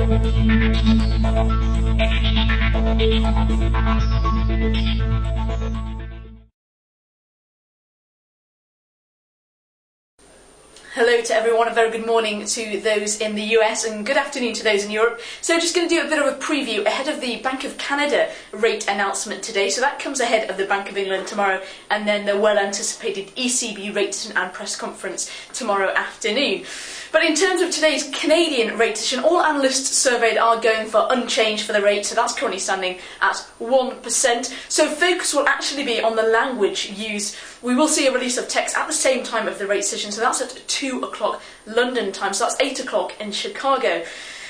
Hello to everyone, a very good morning to those in the US and good afternoon to those in Europe. So just going to do a bit of a preview ahead of the Bank of Canada rate announcement today. So that comes ahead of the Bank of England tomorrow, and then the well-anticipated ECB rate decision and press conference tomorrow afternoon. But in terms of today's Canadian rate decision, all analysts surveyed are going for unchanged for the rate, so that's currently standing at 1%. So focus will actually be on the language used. We will see a release of text at the same time of the rate decision, so that's at 2 o'clock London time, so that's 8 o'clock in Chicago.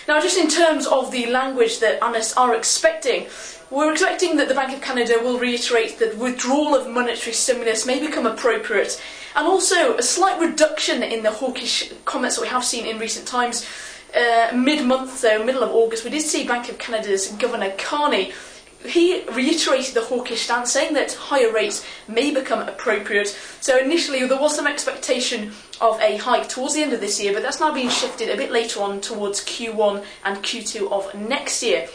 Now, just in terms of the language that analysts are expecting, we're expecting that the Bank of Canada will reiterate that withdrawal of monetary stimulus may become appropriate, and also a slight reduction in the hawkish comments that we have seen in recent times. Mid-month, though, middle of August, we did see Bank of Canada's Governor Carney. He reiterated the hawkish stance, saying that higher rates may become appropriate. So initially there was some expectation of a hike towards the end of this year, but that's now being shifted a bit later on towards Q1 and Q2 of next year.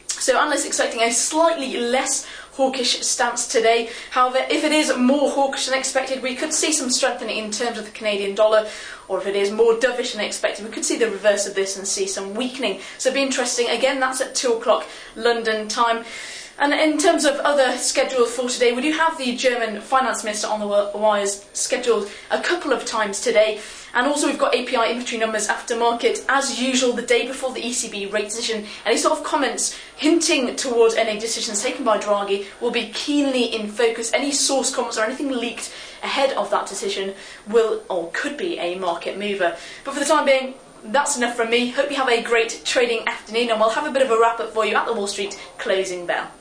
So analysts expecting a slightly less hawkish stance today. However, if it is more hawkish than expected, we could see some strengthening in terms of the Canadian dollar, or if it is more dovish than expected, we could see the reverse of this and see some weakening. So it'll be interesting. Again, that's at 2 o'clock London time. And in terms of other schedules for today, we do have the German finance minister on the wires scheduled a couple of times today. And also we've got API inventory numbers after market, as usual, the day before the ECB rate decision. Any sort of comments hinting towards any decisions taken by Draghi will be keenly in focus. Any source comments or anything leaked ahead of that decision will or could be a market mover. But for the time being, that's enough from me. Hope you have a great trading afternoon, and we'll have a bit of a wrap up for you at the Wall Street closing bell.